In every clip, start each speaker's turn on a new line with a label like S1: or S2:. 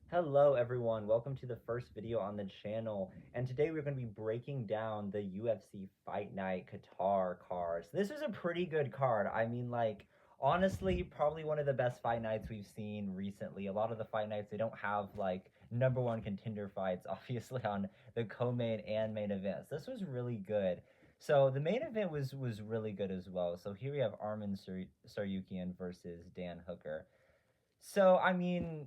S1: Hello everyone, welcome to the first video on the channel, and today we're going to be breaking down the UFC Fight Night Qatar cards. This is a pretty good card. Honestly, probably one of the best fight nights we've seen recently. A lot of the fight nights, they don't have, number one contender fights, obviously, on the co-main and main events. This was really good. So the main event was really good as well. So here we have Arman Tsarukyan versus Dan Hooker. So, I mean,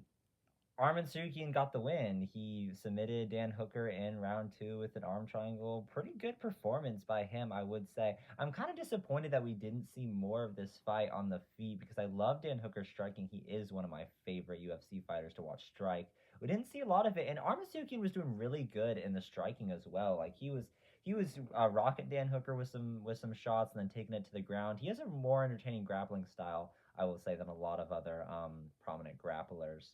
S1: Arman Tsarukyan got the win. He submitted Dan Hooker in round two with an arm triangle. Pretty good performance by him, I would say. I'm kind of disappointed that we didn't see more of this fight on the feet because I love Dan Hooker striking. He is one of my favorite UFC fighters to watch strike. We didn't see a lot of it, and Arman Tsarukyan was doing really good in the striking as well. He was rocking Dan Hooker with some shots and then taking it to the ground. He has a more entertaining grappling style, I will say, than a lot of other prominent grapplers.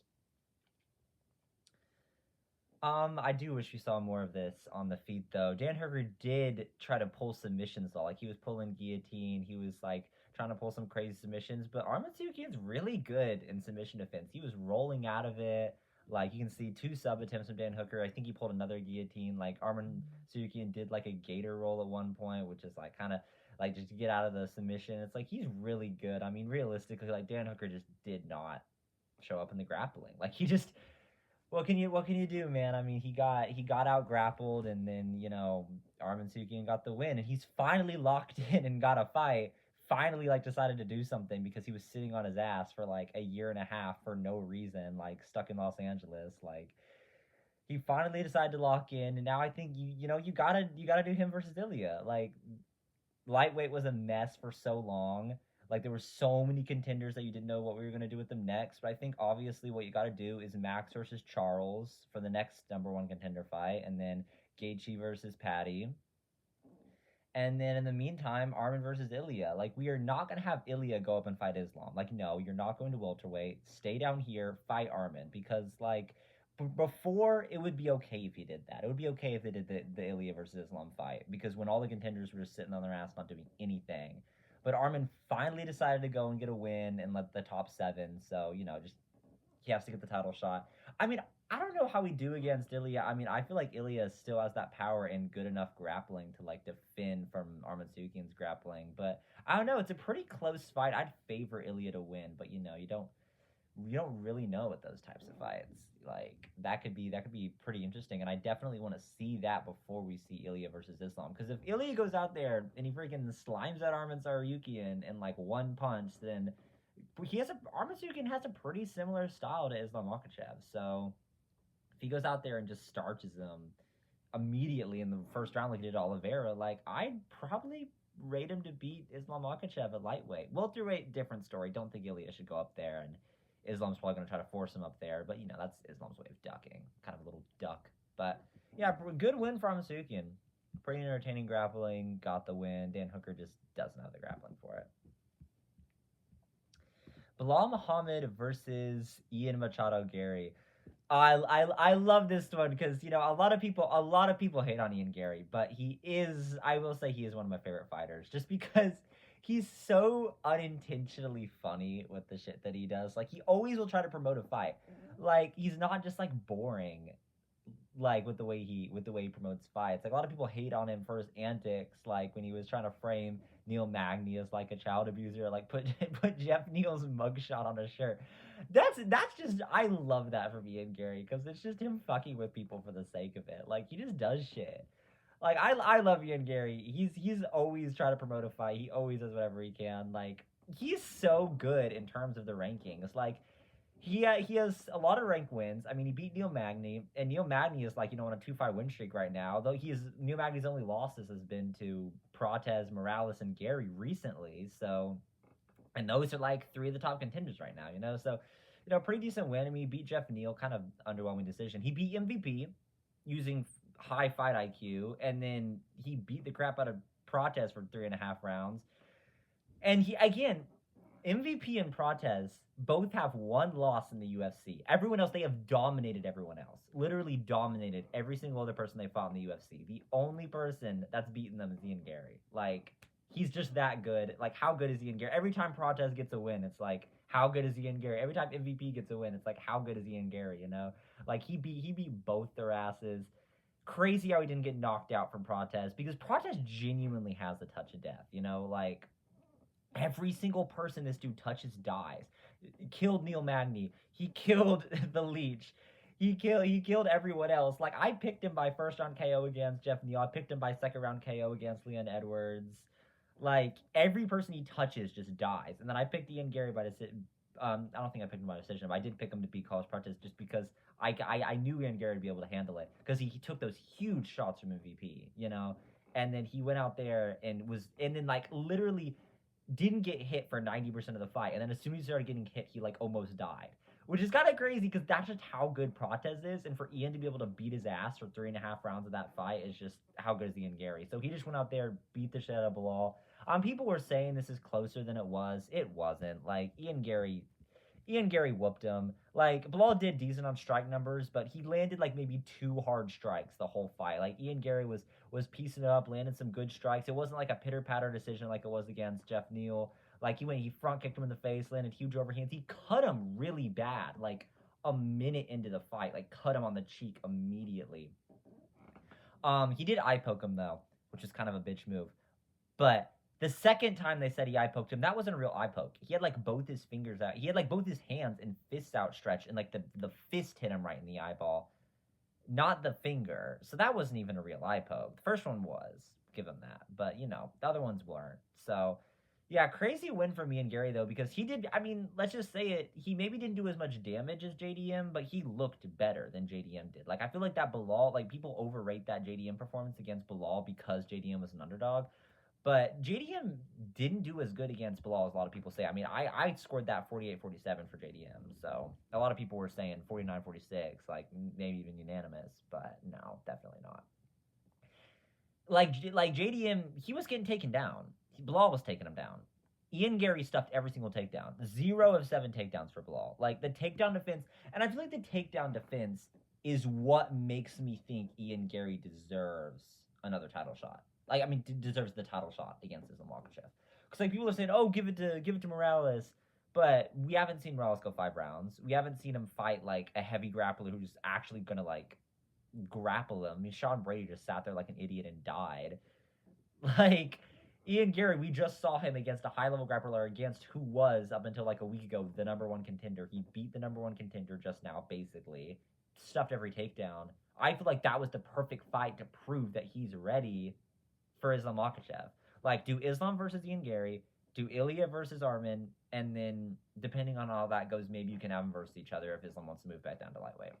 S1: I do wish we saw more of this on the feet, though. Dan Hooker did try to pull submissions, though. Like, he was pulling guillotine. He was, trying to pull some crazy submissions. But Arman Tsarukyan's really good in submission defense. He was rolling out of it. Like, you can see two sub attempts from Dan Hooker. I think he pulled another guillotine. Like, Arman Tsarukyan did, a gator roll at one point, which is, kind of, just to get out of the submission. It's like, he's really good. I mean, realistically, Dan Hooker just did not show up in the grappling. He just what can you do, man? I mean, he got out grappled, and then Arman Tsarukyan got the win, and he's finally locked in and got a fight. Finally, decided to do something because he was sitting on his ass for a year and a half for no reason, stuck in Los Angeles. He finally decided to lock in, and now I think you gotta do him versus Ilya. Lightweight was a mess for so long. There were so many contenders that you didn't know what we were gonna do with them next. But I think obviously what you got to do is Max versus Charles for the next number one contender fight, and then Gaethje versus Patty, and then in the meantime, Arman versus Ilya. We are not gonna have Ilya go up and fight Islam. No, you're not going to welterweight. Stay down here, fight Arman because before it would be okay if he did that. It would be okay if they did the Ilya versus Islam fight because when all the contenders were just sitting on their ass not doing anything. But Arman finally decided to go and get a win and let the top seven. So just he has to get the title shot. I mean, I don't know how we do against Ilya. I mean, I feel like Ilya still has that power and good enough grappling to defend from Arman Tsarukyan's grappling. But I don't know. It's a pretty close fight. I'd favor Ilya to win, but you don't really know with those types of fights. That could be pretty interesting, and I definitely want to see that before we see Ilya versus Islam. Because if Ilya goes out there and he freaking slimes that Arman Tsarukyan in one punch, then Arman Tsarukyan has a pretty similar style to Islam Makhachev. So if he goes out there and just starches them immediately in the first round like he did to Oliveira, I'd probably rate him to beat Islam Makhachev at lightweight. Welterweight, different story. Don't think Ilya should go up there, and Islam's probably going to try to force him up there. But that's Islam's way of ducking, kind of a little duck. But yeah, good win for Arman Tsarukyan. Pretty entertaining grappling, got the win. Dan Hooker just doesn't have the grappling for it. Bilal Muhammad versus Ian Machado Gary. I love this one because a lot of people hate on Ian Gary, but I will say he is one of my favorite fighters just because he's so unintentionally funny with the shit that he does. He always will try to promote a fight. He's not just boring with the way he promotes fights. A lot of people hate on him for his antics, when he was trying to frame Neil Magny as a child abuser, put put Jeff Neal's mugshot on a shirt. That's just I love that from Ian Gary because it's just him fucking with people for the sake of it. He just does shit. I love Ian Gary. He's always trying to promote a fight. He always does whatever he can. He's so good in terms of the rankings. He has a lot of rank wins. I mean, he beat Neil Magny, and Neil Magny is on a 2-5 win streak right now. Though Neil Magny's only losses has been to Protez, Morales, and Gary recently. So, and those are three of the top contenders right now. So pretty decent win. I mean, he beat Jeff Neal, kind of underwhelming decision. He beat MVP using high fight IQ, and then he beat the crap out of Protez for 3.5 rounds. And he again, MVP and Protez both have one loss in the UFC. Everyone else, they have dominated everyone else. Literally dominated every single other person they fought in the UFC. The only person that's beaten them is Ian Gary. He's just that good. How good is Ian Gary? Every time Protez gets a win, it's how good is Ian Gary? Every time MVP gets a win, it's like, how good is Ian Gary? You know, like he beat both their asses. Crazy how he didn't get knocked out from Protest, because Protest genuinely has the touch of death. You know, like every single person this dude touches dies. He killed Neil Magny. He killed the Leech. He killed everyone else. Like, I picked him by first round KO against Jeff Neal. I picked him by second round KO against Leon Edwards. Like, every person he touches just dies. And then I picked Ian Gary by decision. I don't think I picked him by decision, but I did pick him to beat College Protest just because I knew Ian Gary would be able to handle it, because he took those huge shots from MVP, you know, and then he went out there and then like literally didn't get hit for 90% of the fight, and then as soon as he started getting hit, he like almost died, which is kind of crazy because that's just how good Protez is, and for Ian to be able to beat his ass for 3.5 rounds of that fight is just how good is Ian Gary. So he just went out there, beat the shit out of Bilal. People were saying this is closer than it was. It wasn't. Like, Ian Gary whooped him. Like, Bilal did decent on strike numbers, but he landed like maybe 2 hard strikes the whole fight. Like, Ian Gary was piecing it up, landed some good strikes. It wasn't like a pitter patter decision like it was against Jeff Neal. Like, he front kicked him in the face, landed huge overhands. He cut him really bad, like a minute into the fight, like cut him on the cheek immediately. He did eye poke him though, which is kind of a bitch move. But the second time they said he eye poked him, that wasn't a real eye poke. He had like both his fingers out. He had like both his hands and fists outstretched, and like the fist hit him right in the eyeball, not the finger. So that wasn't even a real eye poke. The first one was, give him that, but you know, the other ones weren't. So yeah, crazy win for me and Gary though, because he did. I mean, let's just say it. He maybe didn't do as much damage as JDM, but he looked better than JDM did. Like, I feel like that Bilal, like, people overrate that JDM performance against Bilal because JDM was an underdog. But JDM didn't do as good against Bilal as a lot of people say. I mean, I scored that 48-47 for JDM. So a lot of people were saying 49-46, like maybe even unanimous. But no, definitely not. Like JDM, he was getting taken down. Bilal was taking him down. Ian Gary stuffed every single takedown. 0 of 7 takedowns for Bilal. Like, the takedown defense, and I feel like the takedown defense is what makes me think Ian Gary deserves another title shot. Like, I mean, deserves the title shot against Islam Makhachev. Because like people are saying, oh, give it to Morales, but we haven't seen Morales go 5 rounds. We haven't seen him fight like a heavy grappler who's actually gonna like grapple him. I mean, Sean Brady just sat there like an idiot and died. Like, Ian Gary, we just saw him against a high-level grappler against who was, up until like a week ago, the number 1 contender. He beat the number 1 contender just now, basically. Stuffed every takedown. I feel like that was the perfect fight to prove that he's ready for Islam Makhachev. Like, do Islam versus Ian Gary, do Ilya versus Arman, and then, depending on how that goes, maybe you can have them versus each other if Islam wants to move back down to lightweight.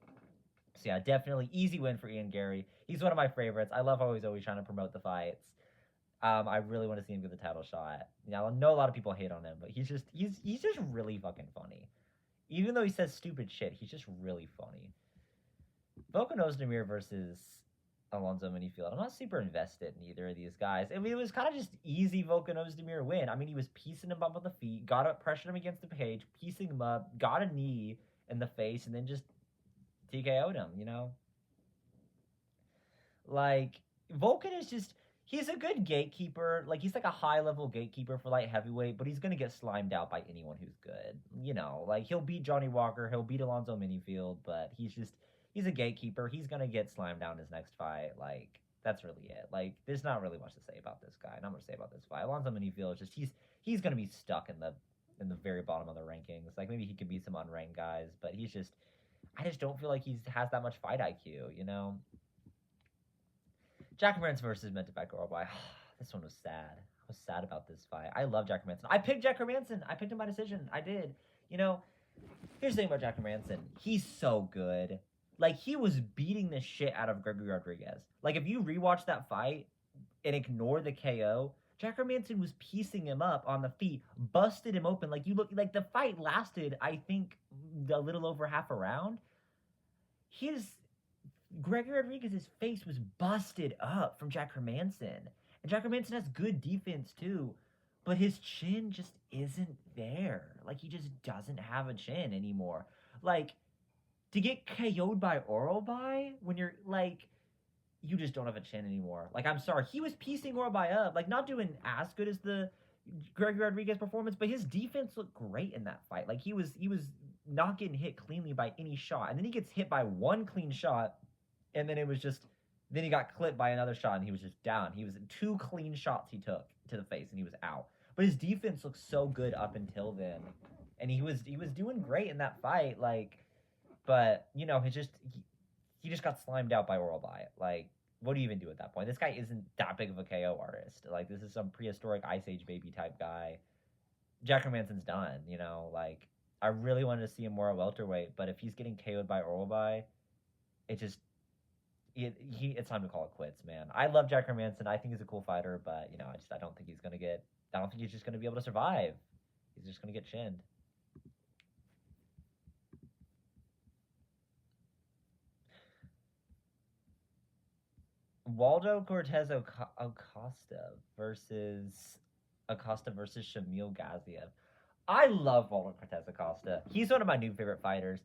S1: So yeah, definitely easy win for Ian Gary. He's one of my favorites. I love how he's always trying to promote the fights. I really want to see him get the title shot. Yeah, I know a lot of people hate on him, but he's just really fucking funny. Even though he says stupid shit, he's just really funny. Volkan Ozdemir versus Alonzo Minifield. I'm not super invested in either of these guys. I mean, it was kind of just easy Volkan Ozdemir win. I mean, he was piecing him up on the feet, pressured him against the cage, piecing him up, got a knee in the face, and then just TKO'd him, you know? Like, Volkan is just, he's a good gatekeeper. Like, he's like a high-level gatekeeper for light heavyweight, but he's going to get slimed out by anyone who's good. You know, like, he'll beat Johnny Walker, he'll beat Alonzo Minifield, but he's a gatekeeper. He's going to get slimed down in his next fight. Like, that's really it. Like, there's not really much to say about this guy. Not much to say about this fight. Alonzo Minifield is just, he's going to be stuck in the very bottom of the rankings. Like, maybe he could beat some unranked guys, but I just don't feel like he has that much fight IQ, you know? Jack Hermanson versus Mentabek Orbai. This one was sad. I was sad about this fight. I love Jack Hermanson. I picked Jack Hermanson. I picked him by decision. I did. You know, here's the thing about Jack Hermanson. He's so good. Like, he was beating the shit out of Gregory Rodriguez. Like, if you rewatch that fight and ignore the KO, Jack Hermanson was piecing him up on the feet, busted him open. Like, the fight lasted, I think, a little over half a round. Gregory Rodriguez's face was busted up from Jack Hermanson. And Jack Hermanson has good defense too, but his chin just isn't there. Like, he just doesn't have a chin anymore. Like, to get KO'd by Orbai when you're, like, you just don't have a chin anymore. Like, I'm sorry. He was piecing Orbai up. Like, not doing as good as the Gregory Rodriguez performance, but his defense looked great in that fight. Like he was not getting hit cleanly by any shot, and then he gets hit by one clean shot, and then it was just then he got clipped by another shot, and he was just down. He was two clean shots he took to the face, and he was out. But his defense looked so good up until then, and he was doing great in that fight. Like, but he just got slimed out by Oral by it. Like, what do you even do at that point? This guy isn't that big of a KO artist. Like, this is some prehistoric Ice Age baby type guy. Jack Hermansson's done, like, I really wanted to see him more at welterweight, but if he's getting KO'd by Oral by, it just it's time to call it quits, man. I love Jack Hermansson. I think he's a cool fighter, but I don't think he's just gonna be able to survive. He's just gonna get chinned. Waldo Cortez Acosta versus Shamil Gaziev. I love Waldo Cortez Acosta. He's one of my new favorite fighters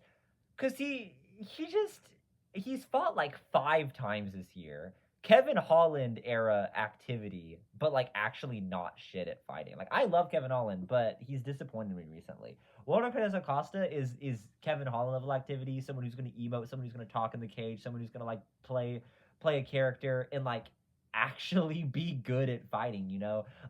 S1: because he's fought like 5 times this year. Kevin Holland era activity, but like actually not shit at fighting. Like I love Kevin Holland, but he's disappointed me recently. Waldo Cortez Acosta is Kevin Holland level activity. Someone who's going to emote, someone who's going to talk in the cage, someone who's going to like play a character and like actually be good at fighting.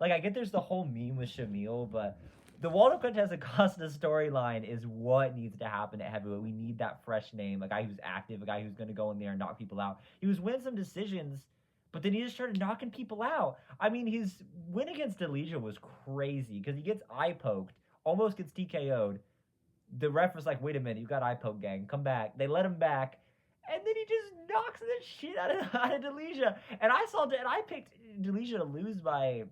S1: Like I get there's the whole meme with Shamil, but the Waldo Cortez Acosta storyline is what needs to happen at heavyweight. We need that fresh name, a guy who's active, a guy who's going to go in there and knock people out. He was winning some decisions, but then he just started knocking people out. I mean, his win against Delija was crazy because he gets eye poked, almost gets TKO'd. The ref was like, wait a minute, you got eye poke, gang. Come back. They let him back. And then he just knocks the shit out of Delija. And I picked Delija to lose by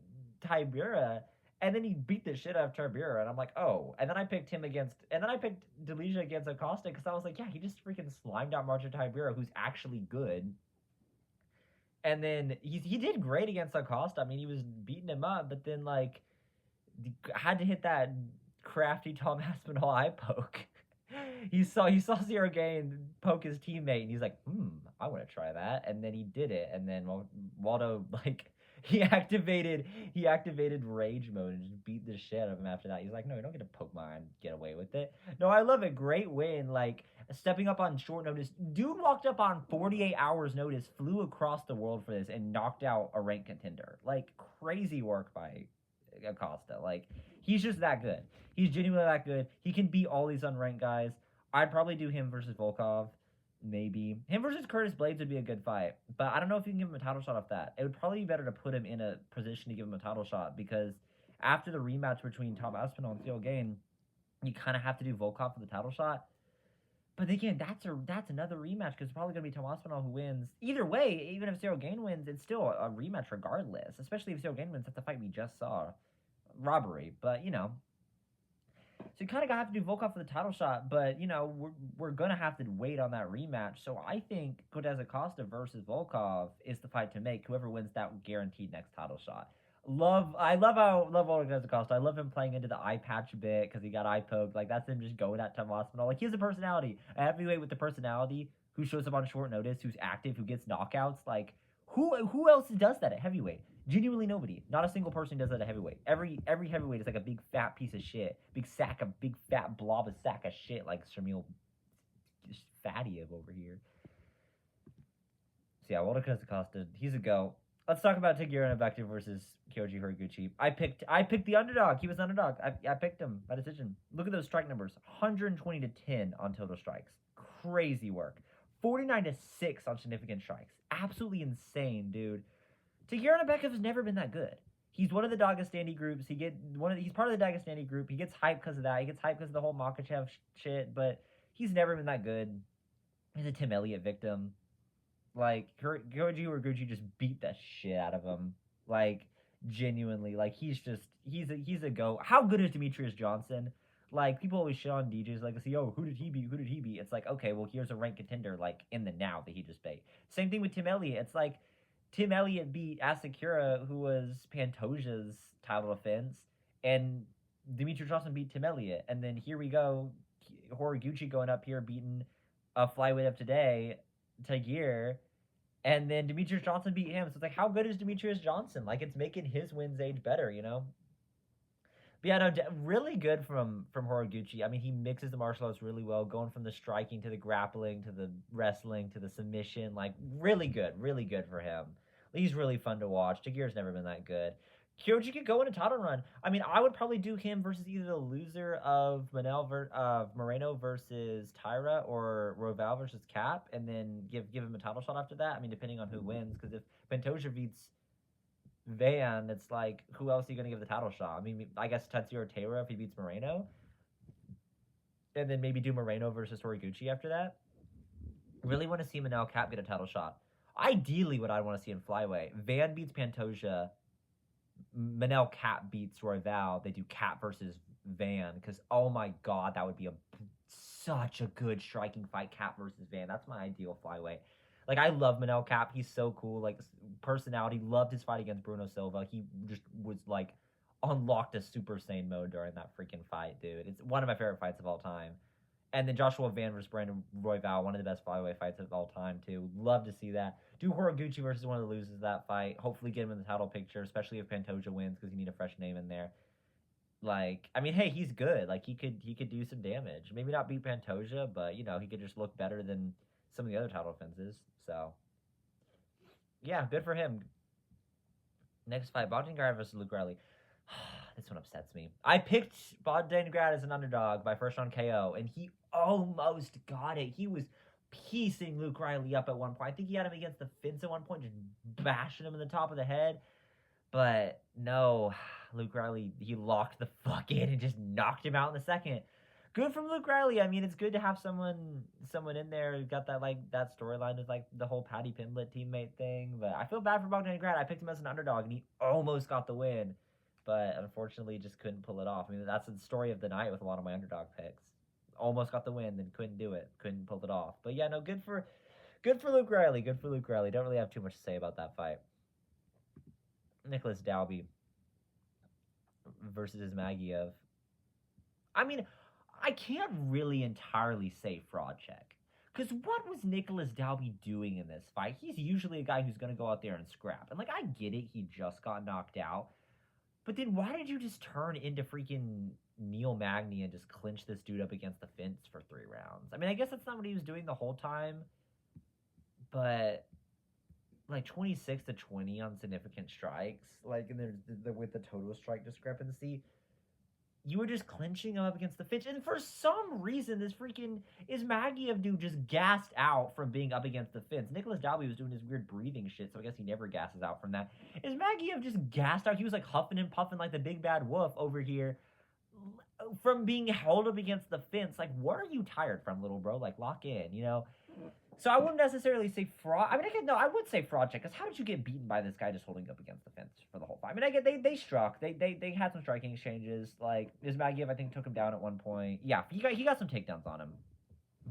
S1: Tybura. And then he beat the shit out of Tarbura, and I'm like, oh. And then I picked Delija against Acosta because I was like, yeah, he just freaking slimed out Martin Tybura, who's actually good. And then he did great against Acosta. I mean, he was beating him up, but then like had to hit that crafty Tom Aspinall eye poke. he saw Zero Gain poke his teammate, and he's like, I want to try that. And then he did it, and then Waldo like. He activated rage mode and just beat the shit out of him after that. He's like, no, you don't get to poke mine, get away with it. No, I love it. Great win. Like, stepping up on short notice. Dude walked up on 48 hours notice, flew across the world for this, and knocked out a ranked contender. Like, crazy work by Acosta. Like, he's just that good. He's genuinely that good. He can beat all these unranked guys. I'd probably do him versus Volkov. Maybe him versus Curtis Blades would be a good fight, but I don't know if you can give him a title shot off that. It would probably be better to put him in a position to give him a title shot because after the rematch between Tom Aspinall and Cyril Gain, you kind of have to do Volkov for the title shot. But again, that's another rematch because it's probably going to be Tom Aspinall who wins. Either way, even if Cyril Gain wins, it's still a rematch regardless. Especially if Cyril Gain wins, that's the fight we just saw, robbery. But so you kind of have to do Volkov for the title shot, but, we're going to have to wait on that rematch. So I think Cortez Acosta versus Volkov is the fight to make. Whoever wins that guaranteed next title shot. I love Cortez Acosta. I love him playing into the eye patch bit because he got eye poked. Like, that's him just going at Tom Hospital. Like, he has a personality. A heavyweight with the personality who shows up on short notice, who's active, who gets knockouts. Like, who else does that at heavyweight? Genuinely nobody. Not a single person does that at heavyweight. Every heavyweight is like a big fat piece of shit. Big fat blob of sack of shit like Shamil Fatiev over here. So yeah, Waldo Acosta, he's a go. Let's talk about Tagira Nabekto versus Kyoji Horiguchi. I picked the underdog. He was the underdog. I picked him by decision. Look at those strike numbers. 120-10 on total strikes. Crazy work. 49-6 on significant strikes. Absolutely insane, dude. Tagira Nabekto has never been that good. He's one of the Dagestani groups. He's part of the Dagestani group. He gets hyped because of that. He gets hyped because of the whole Makachev shit, but he's never been that good. He's a Tim Elliott victim. Like, Kyoji Horiguchi just beat the shit out of him. Like, genuinely. Like, he's a go. How good is Demetrius Johnson? Like, people always shit on DJs, like, say, oh, who did he beat? It's like, okay, well, here's a ranked contender, like, in the now that he just beat. Same thing with Tim Elliott. It's like, Tim Elliott beat Asakura, who was Pantoja's title defense, and Demetrius Johnson beat Tim Elliott. And then here we go, Horiguchi going up here beating a flyweight of today, Tagir, and then Demetrius Johnson beat him. So it's like, how good is Demetrius Johnson? Like, it's making his wins age better, But yeah, no, really good from Horiguchi. I mean, he mixes the martial arts really well, going from the striking to the grappling to the wrestling to the submission. Like, really good for him. He's really fun to watch. Tagir's never been that good. Kyoji could go in a title run. I mean, I would probably do him versus either the loser of Moreno versus Tyra or Roval versus Cap, and then give him a title shot after that. I mean, depending on who wins, because if Pantoja beats Van, it's like, who else are you going to give the title shot? I mean, I guess Tetsuya Taira if he beats Moreno. And then maybe do Moreno versus Horiguchi after that. Really want to see Manel Cap get a title shot. Ideally, what I want to see in flyweight, Van beats Pantoja, Manel Cap beats Royval. They do Cap versus Van, because, oh my god, that would be such a good striking fight, Cap versus Van. That's my ideal flyweight. Like, I love Manel Cap. He's so cool. Like, personality. Loved his fight against Bruno Silva. He just was, like, unlocked a Super Saiyan mode during that freaking fight, dude. It's one of my favorite fights of all time. And then Joshua Van versus Brandon Royval, one of the best flyweight fights of all time, too. Love to see that. Do Horiguchi versus one of the losers of that fight. Hopefully get him in the title picture, especially if Pantoja wins, because you need a fresh name in there. Like, I mean, hey, he's good. Like, he could do some damage. Maybe not beat Pantoja, but, you know, he could just look better than some of the other title defenses. So, yeah, good for him. Next fight, Bogdan versus Luke Riley. This one upsets me. I picked Bogdan as an underdog by first round KO, and he almost got it. He was piecing Luke Riley up at one point. I think he had him against the fence at one point, just bashing him in the top of the head. But no, Luke Riley, he locked the fuck in and just knocked him out in the second. Good from Luke Riley. I mean, it's good to have someone in there who got that, like, that storyline with, like, the whole Paddy Pimblett teammate thing. But I feel bad for Bogdan. I picked him as an underdog, and he almost got the win. But unfortunately, just couldn't pull it off. I mean, that's the story of the night with a lot of my underdog picks. Almost got the win, then couldn't do it. Couldn't pull it off. But yeah, no, good for Luke Riley. Good for Luke Riley. Don't really have too much to say about that fight. Nicholas Dalby versus Ismagiev. I mean, I can't really entirely say fraud check. Because what was Nicholas Dalby doing in this fight? He's usually a guy who's going to go out there and scrap. And, like, I get it. He just got knocked out. But then why did you just turn into freaking Neil Magny and just clinch this dude up against the fence for 3 rounds? I mean, I guess that's not what he was doing the whole time. But, like, 26-20 on significant strikes. Like, and there's with the total strike discrepancy. You were just clinching him up against the fence. And for some reason, this freaking Ismagiev dude just gassed out from being up against the fence. Nicholas Dalby was doing his weird breathing shit, so I guess he never gasses out from that. Ismagiev just gassed out. He was like huffing and puffing like the big bad wolf over here from being held up against the fence. Like, what are you tired from, little bro? Like, lock in, you know? So I wouldn't necessarily say fraud. I mean, I would say fraud check, because how did you get beaten by this guy just holding up against the fence for the whole fight? I mean, I get they struck. They had some striking exchanges. Like, Ismagiev, I think, took him down at one point. Yeah, he got some takedowns on him.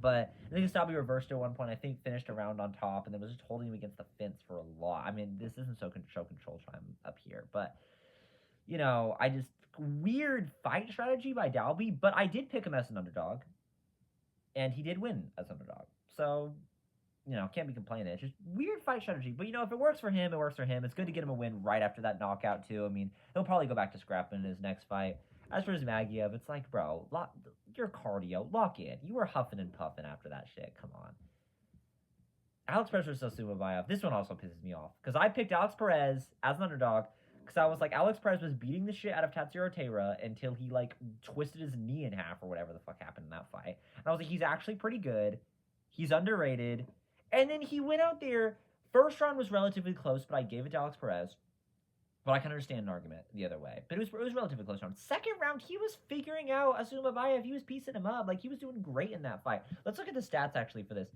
S1: But I think Stabi reversed at one point. I think finished a round on top, and then was just holding him against the fence for a lot. I mean, this isn't show control time up here. But, you know, weird fight strategy by Dalby, but I did pick him as an underdog. And he did win as an underdog. So, you know, can't be complaining. It's just weird fight strategy. But, you know, if it works for him, it works for him. It's good to get him a win right after that knockout, too. I mean, he'll probably go back to scrapping in his next fight. As for Ismagiev, it's like, bro, your cardio, lock in. You were huffing and puffing after that shit. Come on. Alex Perez versus Sosuma Bayev. This one also pisses me off. Because I picked Alex Perez as an underdog. Because I was like, Alex Perez was beating the shit out of Tatsuro Taira until he, like, twisted his knee in half or whatever the fuck happened in that fight. And I was like, he's actually pretty good. He's underrated. And then he went out there. First round was relatively close, but I gave it to Alex Perez. But I can understand an argument the other way. But it was relatively close round. Second round, he was figuring out Asuma Bayev. He was piecing him up. Like, he was doing great in that fight. Let's look at the stats, actually, for this.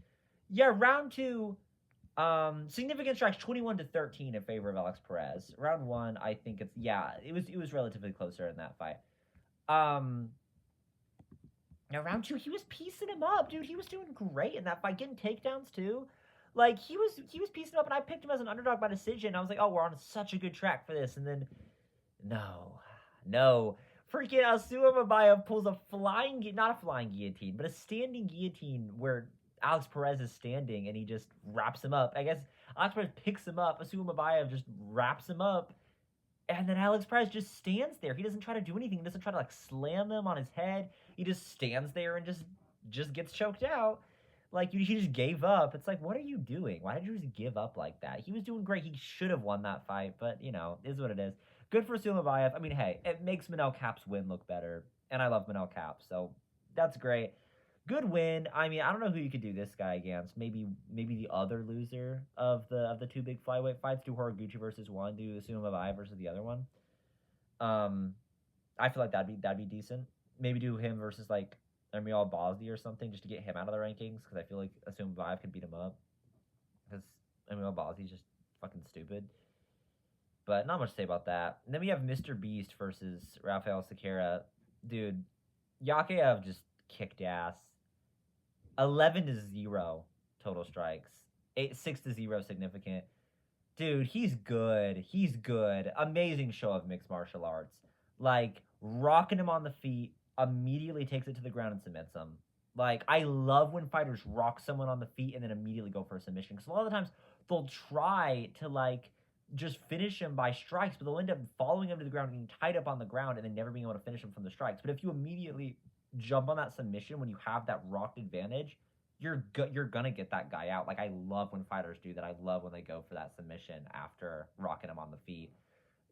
S1: Yeah, round 2, significant strikes 21-13 in favor of Alex Perez. Round 1, I think it was relatively closer in that fight. Now, round 2, he was piecing him up, dude. He was doing great in that fight, getting takedowns, too. Like, he was piecing him up, and I picked him as an underdog by decision. I was like, oh, we're on such a good track for this. And then, no. Freaking Asuma Bayev pulls not a flying guillotine, but a standing guillotine where Alex Perez is standing, and he just wraps him up. I guess Alex Perez picks him up. Asuma Bayev just wraps him up. And then Alex Perez just stands there. He doesn't try to do anything. He doesn't try to like slam them on his head. He just stands there and just gets choked out. Like he just gave up. It's like, what are you doing? Why did you just give up like that? He was doing great. He should have won that fight, but is what it is. Good for Sumabayev. I mean, hey, it makes Manel Cap's win look better, and I love Manel Cap, so that's great. Good win. I mean, I don't know who you could do this guy against. Maybe the other loser of the two big flyweight fights. Do Horiguchi versus one. Do Sumabayev versus the other one. Um, I feel like that'd be decent. Maybe do him versus like Ermiel Bosdi or something just to get him out of the rankings because I feel like Sumabayev could beat him up because Ermiel Bosdi's just fucking stupid. But not much to say about that. And then we have Mr. Beast versus Rafael Sequeira. Dude, Yakev just kicked ass. 11-0 total strikes. 6-0 significant. Dude, he's good. He's good. Amazing show of mixed martial arts. Like, rocking him on the feet, immediately takes it to the ground and submits him. Like, I love when fighters rock someone on the feet and then immediately go for a submission. Because a lot of the times, they'll try to, like, just finish him by strikes, but they'll end up following him to the ground, getting tied up on the ground, and then never being able to finish him from the strikes. But if you immediately jump on that submission when you have that rocked advantage, you're gonna get that guy out. Like, I love when fighters do that. I love when they go for that submission after rocking him on the feet.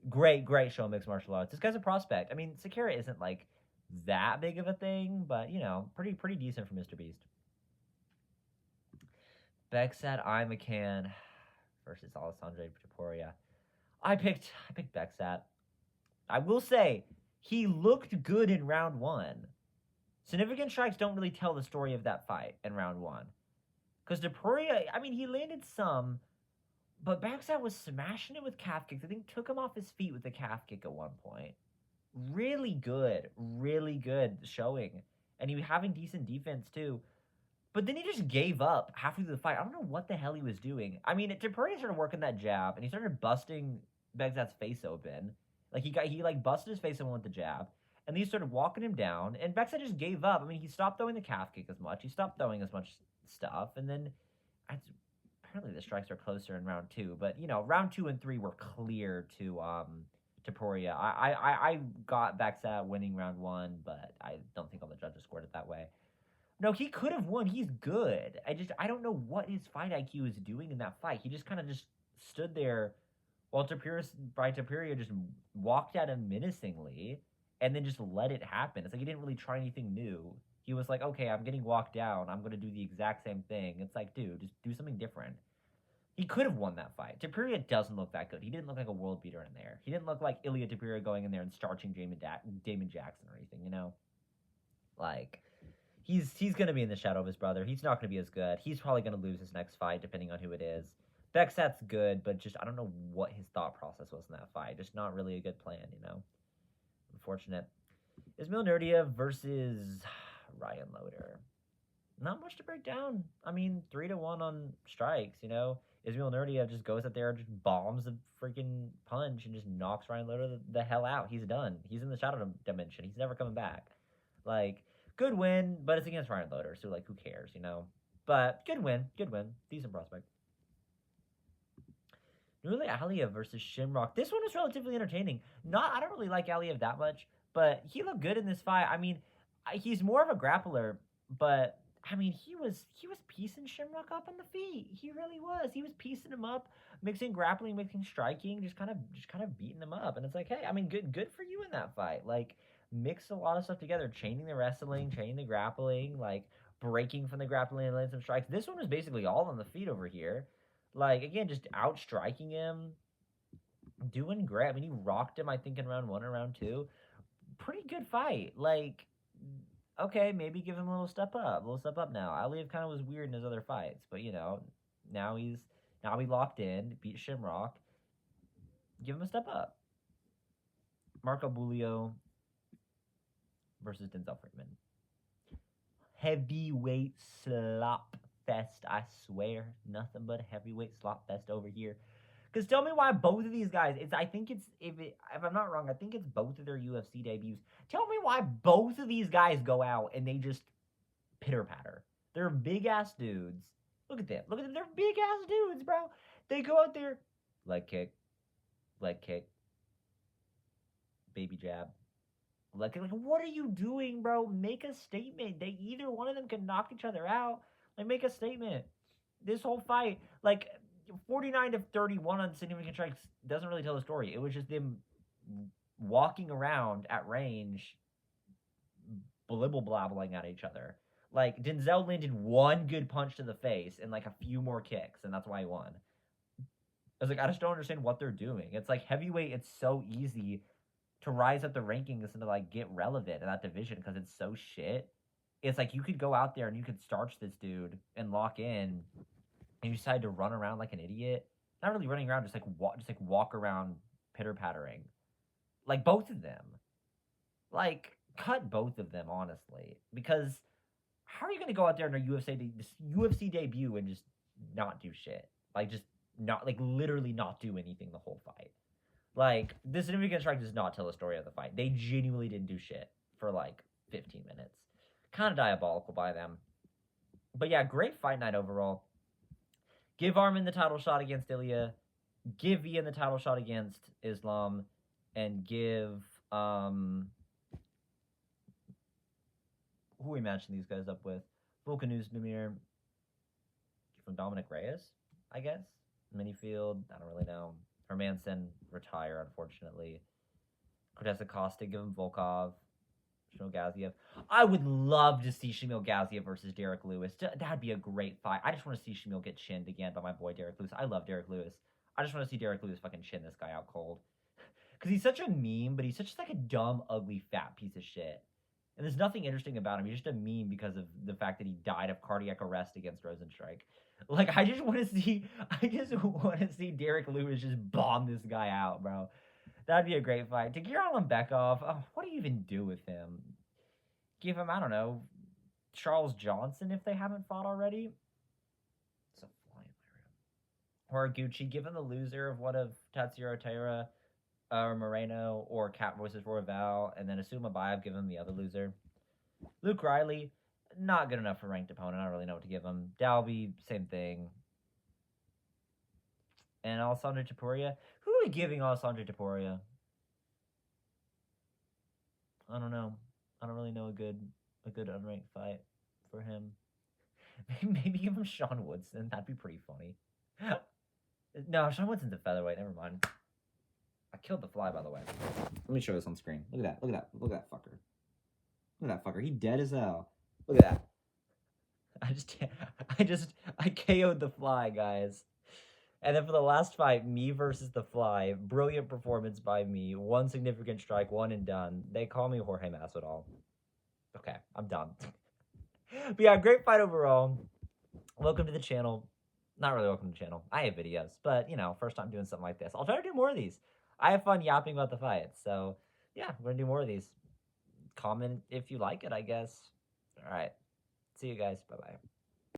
S1: Great show of mixed martial arts. This guy's a prospect. I mean, Sequeira isn't like that big of a thing, but pretty decent for Mr. Beast. Beksat Imacan versus Alessandro Topuria. I picked Beksat. I will say he looked good in round one. Significant strikes don't really tell the story of that fight in round one. Because Topuria, I mean, he landed some, but Beksat was smashing it with calf kicks. I think took him off his feet with the calf kick at one point. Really good showing. And he was having decent defense too. But then he just gave up halfway through the fight. I don't know what the hell he was doing. I mean, Topuria started working that jab, and he started busting Beksat's face open. Like, he busted his face open with the jab, and then he started walking him down, and Beksat just gave up. I mean, he stopped throwing the calf kick as much. He stopped throwing as much stuff, and then apparently the strikes are closer in round two. But, round 2 and 3 were clear to Topuria. I got Beksat winning round 1, but I don't think all the judges scored it that way. No, he could have won. He's good. I don't know what his fight IQ is doing in that fight. He just kind of just stood there while Topuria just walked at him menacingly and then just let it happen. It's like he didn't really try anything new. He was like, okay, I'm getting walked down. I'm going to do the exact same thing. It's like, dude, just do something different. He could have won that fight. Topuria doesn't look that good. He didn't look like a world beater in there. He didn't look like Ilya Topuria going in there and starching Damon Jackson or anything, Like... He's going to be in the shadow of his brother. He's not going to be as good. He's probably going to lose his next fight, depending on who it is. Beksat's good, but just I don't know what his thought process was in that fight. Just not really a good plan, Unfortunate. Ismail Nurdiev versus Ryan Loder. Not much to break down. I mean, 3-1 on strikes, Ismail Nurdiev just goes out there, just bombs a freaking punch, and just knocks Ryan Loder the hell out. He's done. He's in the shadow dimension. He's never coming back. Like... Good win, but it's against Ryan Loder, so, who cares, But good win. Decent prospect. Nurulli Aliev versus Shamrock. This one was relatively entertaining. I don't really like Aliev that much, but he looked good in this fight. I mean, he's more of a grappler, but, I mean, he was piecing Shamrock up on the feet. He really was. He was piecing him up, mixing grappling, mixing striking, just kind of beating him up. And it's like, hey, I mean, good for you in that fight. Like, mix a lot of stuff together, chaining the wrestling, chaining the grappling, like breaking from the grappling and landing some strikes. This one was basically all on the feet over here. Like, again, just outstriking him, doing great. I mean, he rocked him, I think, in round 1 or round 2. Pretty good fight. Like, okay, maybe give him a little step up now. Aliev kind of was weird in his other fights, but, now he locked in, beat Shamrock. Give him a step up. Marco Bulio versus Denzel Freeman. Heavyweight slop fest, I swear. Nothing but heavyweight slop fest over here. Because tell me why both of these guys, if I'm not wrong, I think it's both of their UFC debuts. Tell me why both of these guys go out and they just pitter-patter. They're big-ass dudes. Look at them. They're big-ass dudes, bro. They go out there, leg kick, baby jab. Like, what are you doing, bro? Make a statement. They either one of them can knock each other out. Like, make a statement. This whole fight, like 49-31 on significant strikes, doesn't really tell the story. It was just them walking around at range, blibble blabbling at each other. Like Denzel landed one good punch to the face and like a few more kicks, and that's why he won. I was like, I just don't understand what they're doing. It's like heavyweight. It's so easy to rise up the rankings and to like get relevant in that division because it's so shit. It's like you could go out there and you could starch this dude and lock in, and you decide to run around like an idiot. Not really running around, just walk around pitter pattering. Like both of them. Like cut both of them honestly, because how are you going to go out there in a UFC debut and just not do shit? Like just not like literally not do anything the whole fight. Like this significant strike does not tell the story of the fight. They genuinely didn't do shit for like 15 minutes. Kind of diabolical by them. But yeah, great fight night overall. Give Arman the title shot against Ilya. Give Ian the title shot against Islam. And give who are we matching these guys up with? Volkanuz Namir from Dominic Reyes, I guess. Minifield, I don't really know. Hermanson, retire, unfortunately. Cortez Acosta, give him Volkov. Shamil Gaziev. I would love to see Shamil Gaziev versus Derek Lewis. That'd be a great fight. I just want to see Shamil get chinned again by my boy Derek Lewis. I love Derek Lewis. I just want to see Derek Lewis fucking chin this guy out cold. Because he's such a meme, but he's such like a dumb, ugly, fat piece of shit. And there's nothing interesting about him. He's just a meme because of the fact that he died of cardiac arrest against Rosenstrike. Like, I just want to see Derek Lewis just bomb this guy out, bro. That'd be a great fight. Tagir Alimbekov, what do you even do with him? Give him, I don't know, Charles Johnson if they haven't fought already. It's a fly in my room. Horiguchi, give him the loser of one of Tatsuro Taira or Moreno or Cat versus Royval, and then Asuma Bayev, give him the other loser. Luke Riley, not good enough for ranked opponent. I don't really know what to give him. Dalby, same thing. And Alessandro Topuria. Who are we giving Alessandro Topuria? I don't know. I don't really know a good unranked fight for him. Maybe give him Sean Woodson. That'd be pretty funny. No, Sean Woodson's a featherweight. Never mind. I killed the fly, by the way. Let me show this on screen. Look at that. Look at that. Look at that fucker. Look at that fucker. He dead as hell. Look at that. I KO'd the fly, guys. And then for the last fight, me versus the fly. Brilliant performance by me. One significant strike, one and done. They call me Jorge Masvidal. Okay, I'm done. But yeah, great fight overall. Welcome to the channel. Not really welcome to the channel. I have videos, but, you know, first time doing something like this. I'll try to do more of these. I have fun yapping about the fights. So, yeah, we're going to do more of these. Comment if you like it, I guess. All right. See you guys. Bye-bye.